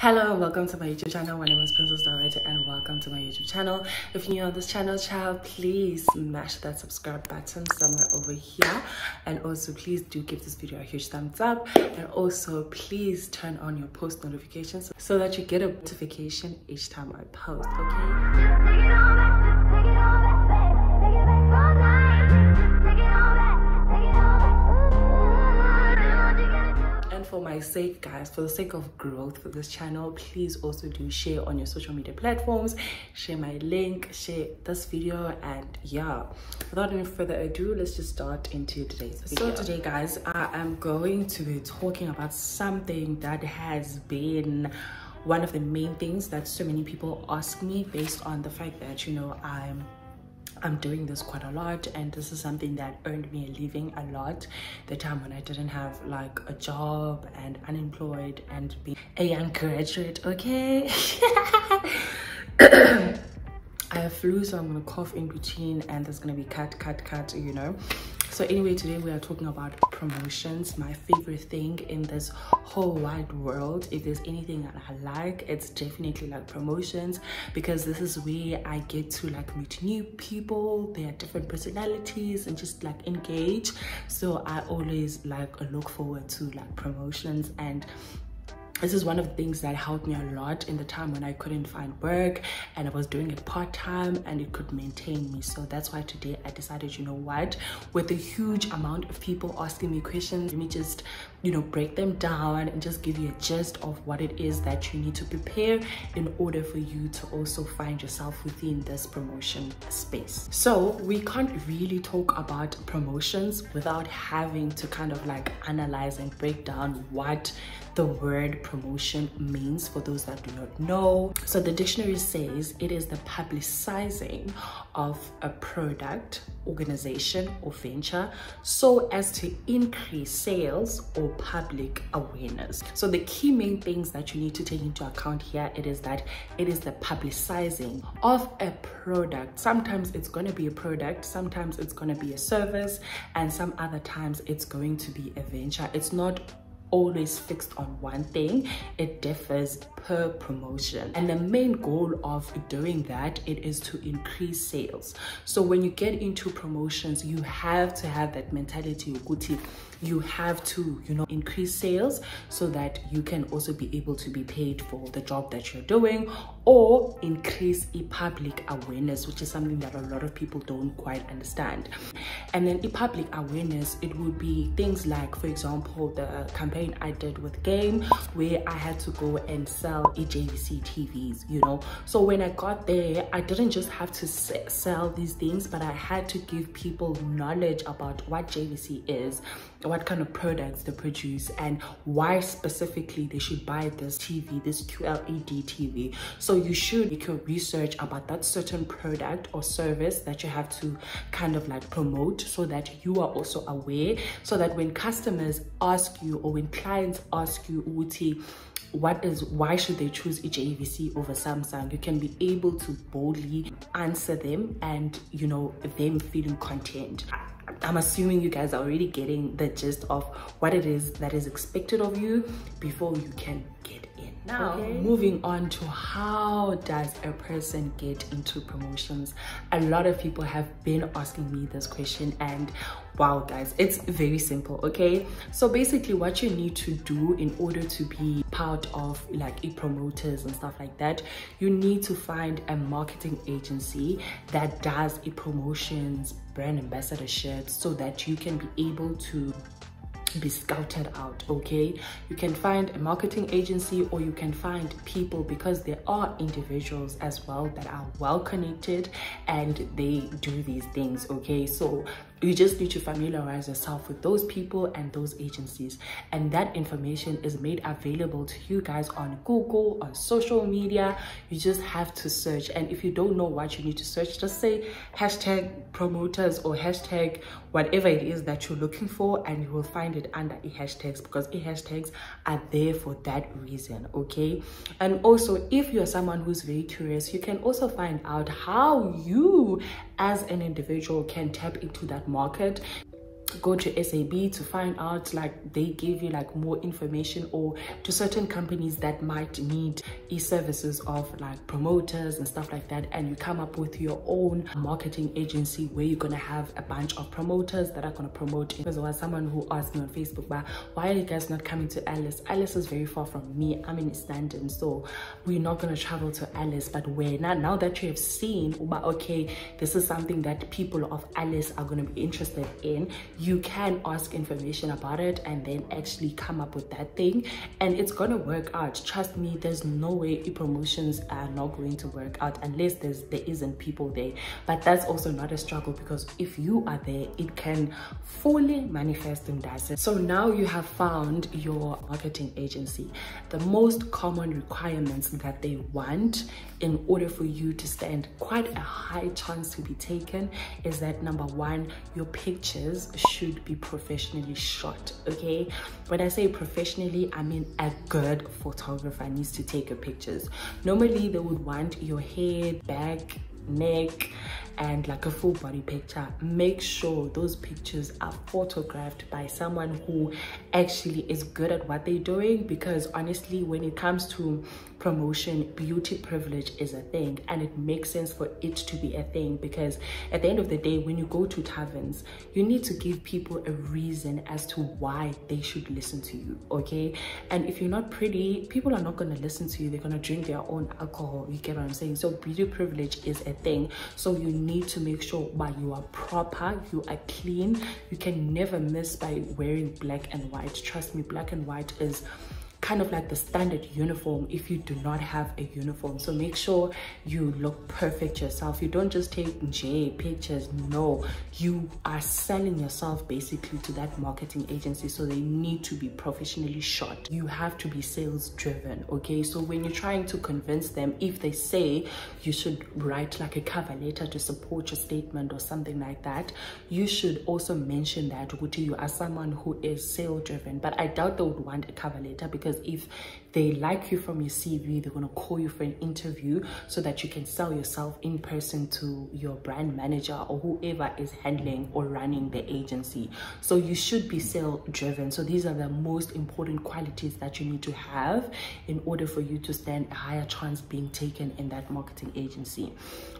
Hello and welcome to my YouTube channel. My name is Princess Daweti and welcome to my YouTube channel. If you're new on this channel, child, please smash that subscribe button somewhere over here, and also please do give this video a huge thumbs up, and also please turn on your post notifications so that you get a notification each time I post, okay? For my sake, guys, for the sake of growth for this channel, please also do share on your social media platforms, share my link, share this video, and yeah, without any further ado, let's just start into today's video. So today, guys, I am going to be talking about something that has been one of the main things that so many people ask me, based on the fact that, you know, I'm doing this quite a lot, and this is something that earned me a living a lot. The time when I didn't have like a job and unemployed and being a young graduate, okay? I have flu, so I'm gonna cough in between, and there's gonna be cut, you know. So anyway, today we are talking about promotions, my favorite thing in this whole wide world. If there's anything that I like, it's definitely like promotions, because this is where I get to like meet new people. They are different personalities and just like engage. So I always like look forward to like promotions, and this is one of the things that helped me a lot in the time when I couldn't find work and I was doing it part-time, and it could maintain me. So that's why today I decided, you know what, with a huge amount of people asking me questions, let me just, you know, break them down and just give you a gist of what it is that you need to prepare in order for you to also find yourself within this promotion space. So we can't really talk about promotions without having to kind of like analyze and break down what the word promotion means, for those that do not know. So the dictionary says it is the publicizing of a product, organization, or venture so as to increase sales or public awareness. So the key main things that you need to take into account here, it is that it is the publicizing of a product. Sometimes it's going to be a product, sometimes it's going to be a service, and some other times it's going to be a venture. It's not always fixed on one thing. It differs per promotion, and the main goal of doing that, it is to increase sales. So when you get into promotions, you have to have that mentality, you have to, you know, increase sales so that you can also be able to be paid for the job that you're doing, or increase public awareness, which is something that a lot of people don't quite understand. And then public awareness, it would be things like, for example, the campaign I did with Game, where I had to go and sell JVC TVs, you know. So when I got there, I didn't just have to sell these things, but I had to give people knowledge about what JVC is, what kind of products they produce, and why specifically they should buy this TV, this QLED TV. So you should make your research about that certain product or service that you have to kind of like promote, so that you are also aware, so that when customers ask you, or when clients ask you, Uti, why should they choose JVC over Samsung, you can be able to boldly answer them, and you know, them feeling content. I'm assuming you guys are already getting the gist of what it is that is expected of you before you can get in. Now, moving on to how does a person get into promotions? A lot of people have been asking me this question, and wow, guys, it's very simple, okay? So basically what you need to do in order to be part of like promoters and stuff like that, you need to find a marketing agency that does promotions, brand ambassadorships, so that you can be able to be scouted out, okay? You can find a marketing agency, or you can find people, because there are individuals as well that are well connected and they do these things, okay? So you just need to familiarize yourself with those people and those agencies, and that information is made available to you guys on Google, on social media. You just have to search, and if you don't know what you need to search, just say hashtag promoters or hashtag whatever it is that you're looking for, and you will find it under hashtags, because hashtags are there for that reason, okay? And also, if you're someone who's very curious, you can also find out how you as an individual can tap into that market. go to SAB to find out, like they give you like more information, or to certain companies that might need e-services of like promoters and stuff like that, and you come up with your own marketing agency where you're gonna have a bunch of promoters that are gonna promote. Because there was someone who asked me on Facebook, but why are you guys not coming to Alice? Alice is very far from me. I'm in East London, so we're not gonna travel to Alice. But now that you have seen, but okay, this is something that people of Alice are gonna be interested in, you can ask information about it and then actually come up with that thing, and it's gonna work out. Trust me, there's no way e-promotions are not going to work out unless there isn't people there. But that's also not a struggle, because if you are there, it can fully manifest and does it. So now you have found your marketing agency. The most common requirements that they want in order for you to stand quite a high chance to be taken is that, number one, your pictures should be professionally shot. Okay, when I say professionally, I mean a good photographer needs to take your pictures. Normally they would want your head, back, neck, and like a full body picture. Make sure those pictures are photographed by someone who actually is good at what they're doing, because honestly, when it comes to promotion, beauty privilege is a thing, and it makes sense for it to be a thing, because at the end of the day, when you go to taverns, you need to give people a reason as to why they should listen to you. Okay, and if you're not pretty, people are not going to listen to you. They're going to drink their own alcohol. You get what I'm saying? So beauty privilege is a thing. So you need to make sure while you are proper, you are clean. You can never miss by wearing black and white. Trust me, black and white is kind of like the standard uniform if you do not have a uniform. So make sure you look perfect yourself. You don't just take pictures. No, you are selling yourself basically to that marketing agency, so they need to be professionally shot. You have to be sales driven. Okay, so when you're trying to convince them, if they say you should write like a cover letter to support your statement or something like that, you should also mention that you are someone who is sales driven. But I doubt they would want a cover letter, because if they like you from your CV, they're going to call you for an interview so that you can sell yourself in person to your brand manager or whoever is handling or running the agency. So you should be sales driven. So these are the most important qualities that you need to have in order for you to stand a higher chance being taken in that marketing agency.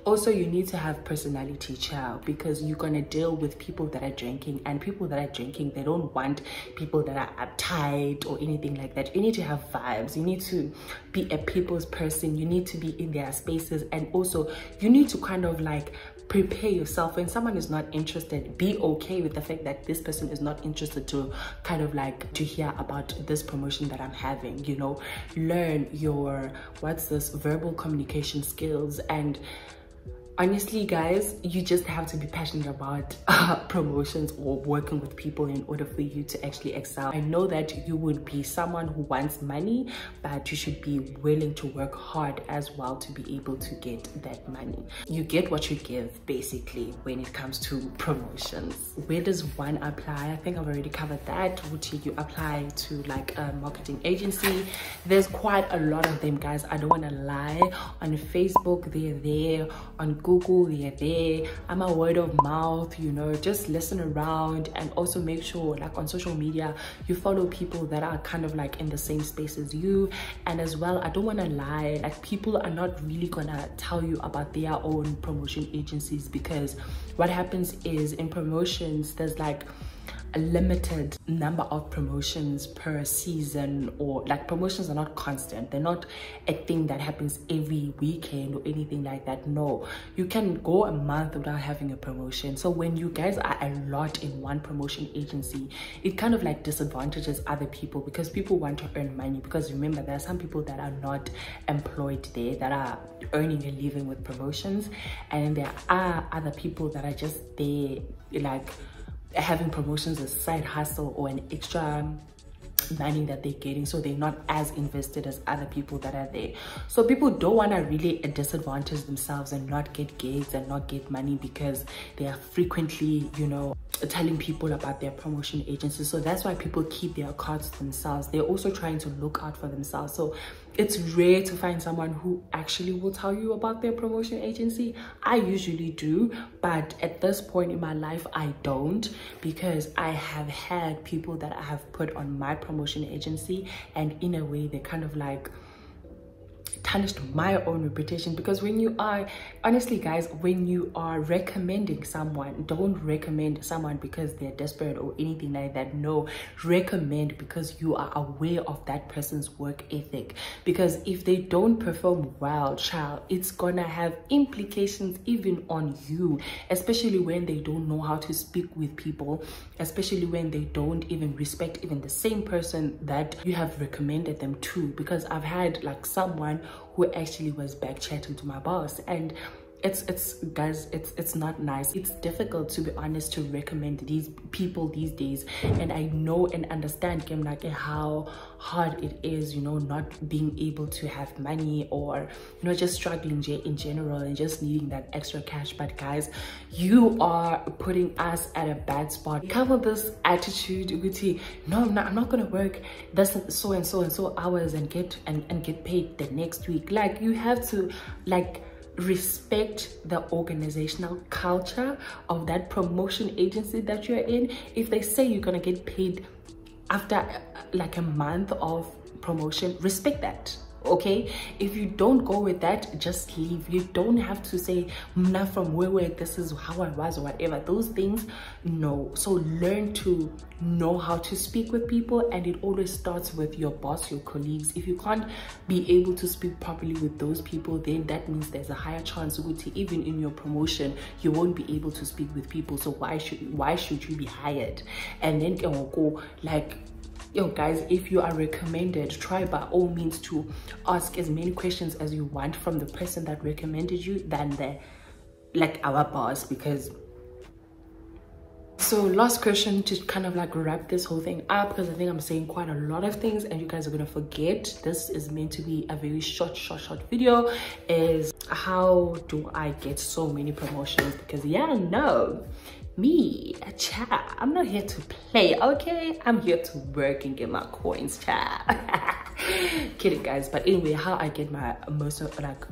Also, you need to have personality, child, because you're going to deal with people that are drinking, and people that are drinking, they don't want people that are uptight or anything like that. You need to have vibes. You need to be a people's person. You need to be in their spaces, and also you need to kind of like prepare yourself. When someone is not interested, be okay with the fact that this person is not interested to kind of like to hear about this promotion that I'm having. You know, learn your verbal communication skills. And honestly, guys, you just have to be passionate about promotions or working with people in order for you to actually excel. I know that you would be someone who wants money, but you should be willing to work hard as well to be able to get that money. You get what you give, basically, when it comes to promotions. Where does one apply? I think I've already covered that. Would you apply to like a marketing agency? There's quite a lot of them, guys. I don't want to lie. On Facebook, they're there. On Google, they're there. I'm a word of mouth, you know, just listen around. And also make sure, like on social media, you follow people that are kind of like in the same space as you. And as well, I don't want to lie, like people are not really gonna tell you about their own promotion agencies, because what happens is in promotions, there's like a limited number of promotions per season, or like promotions are not constant. They're not a thing that happens every weekend or anything like that. No, you can go a month without having a promotion. So when you guys are a lot in one promotion agency, it kind of like disadvantages other people, because people want to earn money. Because remember, there are some people that are not employed there that are earning a living with promotions, and there are other people that are just there like having promotions as a side hustle or an extra money that they're getting, so they're not as invested as other people that are there. So people don't want to really disadvantage themselves and not get gigs and not get money because they are frequently, you know, telling people about their promotion agency. So that's why people keep their cards to themselves. They're also trying to look out for themselves. So it's rare to find someone who actually will tell you about their promotion agency. I usually do, but at this point in my life I don't, because I have had people that I have put on my promotion agency, and in a way they kind of like tarnished my own reputation. Because when you are, honestly guys, when you are recommending someone, don't recommend someone because they're desperate or anything like that. No, recommend because you are aware of that person's work ethic. Because if they don't perform well, child, it's gonna have implications even on you, especially when they don't know how to speak with people, especially when they don't even respect even the same person that you have recommended them to. Because I've had like someone who actually was back chatting to my boss, and it's not nice. It's difficult, to be honest, to recommend these people these days, and I know and understand like how hard it is, you know, not being able to have money, or you know, just struggling in general and just needing that extra cash. But guys, you are putting us at a bad spot. You come with this attitude, no, I'm not gonna work this so and so hours and get paid the next week. Like, you have to like respect the organizational culture of that promotion agency that you're in. If they say you're gonna get paid after like a month of promotion, respect that. Okay, if you don't go with that, just leave. You don't have to say, not from where this is how I was or whatever. Those things, no. So learn to know how to speak with people, and it always starts with your boss, your colleagues. If you can't be able to speak properly with those people, then that means there's a higher chance even in your promotion you won't be able to speak with people. So why should you be hired? And then go like, yo guys, if you are recommended, try by all means to ask as many questions as you want from the person that recommended you than our boss. Because so last question to kind of like wrap this whole thing up, because I think I'm saying quite a lot of things and you guys are gonna forget. This is meant to be a very short video. Is how do I get so many promotions? Because yeah, no, me, child, I'm not here to play, okay? I'm here to work and get my coins, child. Kidding guys. But anyway, how I get my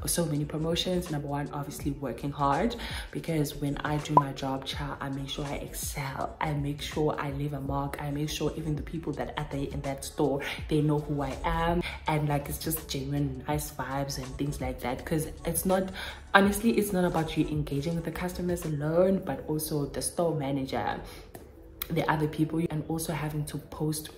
so many promotions: number one, obviously working hard, because when I do my job, child, I make sure I excel, I make sure I leave a mark, I make sure even the people that are there in that store, they know who I am, and like it's just genuine nice vibes and things like that. Because it's not, honestly, it's not about you engaging with the customers alone, but also the store manager, the other people, and also having to post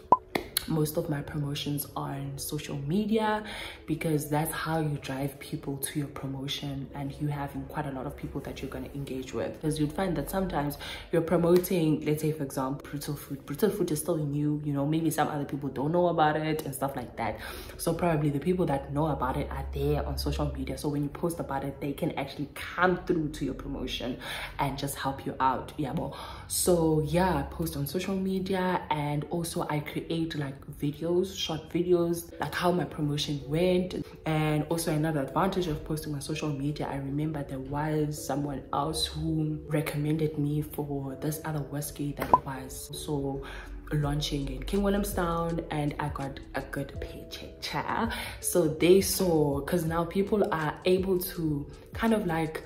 most of my promotions on social media, because that's how you drive people to your promotion, and you having quite a lot of people that you're going to engage with. Because you'd find that sometimes you're promoting, let's say for example, brutal food is still new, you know, maybe some other people don't know about it and stuff like that. So probably the people that know about it are there on social media, so when you post about it, they can actually come through to your promotion and just help you out. Yeah, well, so yeah, I post on social media, and also I create like videos, short videos, like how my promotion went. And also another advantage of posting on social media, I remember there was someone else who recommended me for this other whiskey that was also launching in King Williamstown, and I got a good paycheck, child. So they saw, because now people are able to kind of like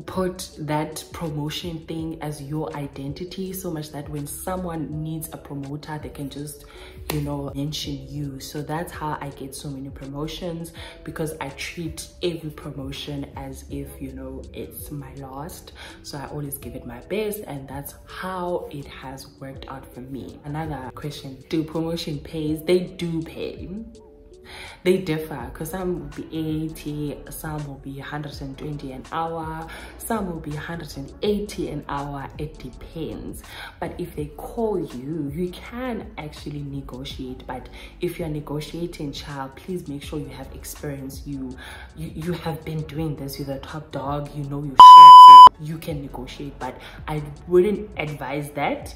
put that promotion thing as your identity, so much that when someone needs a promoter, they can just, you know, mention you. So that's how I get so many promotions, because I treat every promotion as if, you know, it's my last. So I always give it my best, and that's how it has worked out for me. Another question, do promotion pays? They do pay. They differ because some will be 80, some will be 120 an hour, some will be 180 an hour. It depends. But if they call you, you can actually negotiate. But if you're negotiating, child, please make sure you have experience. You have been doing this. You're the top dog. You know your shit. So you can negotiate. But I wouldn't advise that.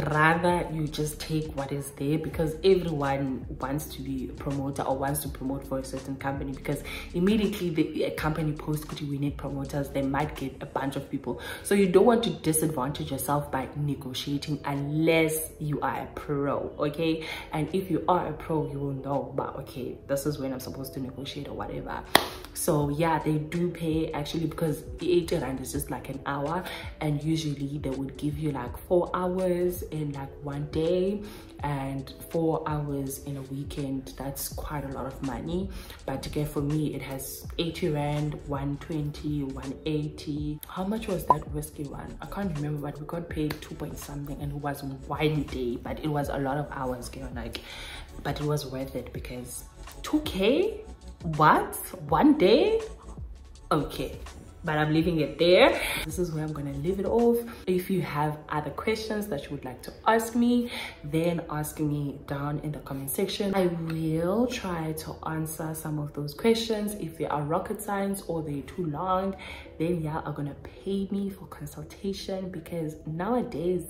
Rather, you just take what is there, because everyone wants to be a promoter or wants to promote for a certain company, because immediately a company posts we need promoters, they might get a bunch of people. So you don't want to disadvantage yourself by negotiating unless you are a pro, okay? And if you are a pro, you will know, but okay, this is when I'm supposed to negotiate or whatever. So yeah, they do pay actually, because the 80 rand is just like an hour, and usually they would give you like 4 hours in like one day and 4 hours in a weekend. That's quite a lot of money. But again, for me, it has 80 rand, 120, 180. How much was that whiskey one? I can't remember, but we got paid 2 point something, and it was one day, but it was a lot of hours, like, but it was worth it, because 2K, what, one day? Okay, but I'm leaving it there. This is where I'm gonna leave it off. If you have other questions that you would like to ask me, then ask me down in the comment section. I will try to answer some of those questions. If they are rocket science or they're too long, then y'all are gonna pay me for consultation, because nowadays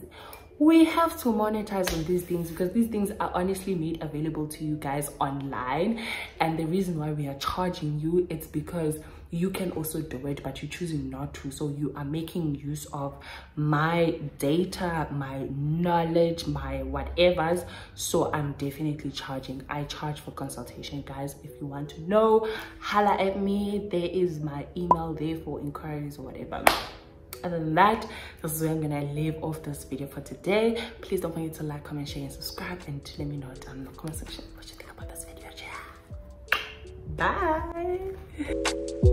we have to monetize on these things, because these things are honestly made available to you guys online. And the reason why we are charging you, it's because you can also do it, but you're choosing not to. So you are making use of my data, my knowledge, my whatevers. So I'm definitely charging. I charge for consultation, guys. If you want to know, holla at me. There is my email there for inquiries or whatever. Other than that, this is where I'm gonna leave off this video for today. Please don't forget to like, comment, share, and subscribe, and let me know down in the comment section what you think about this video. Bye.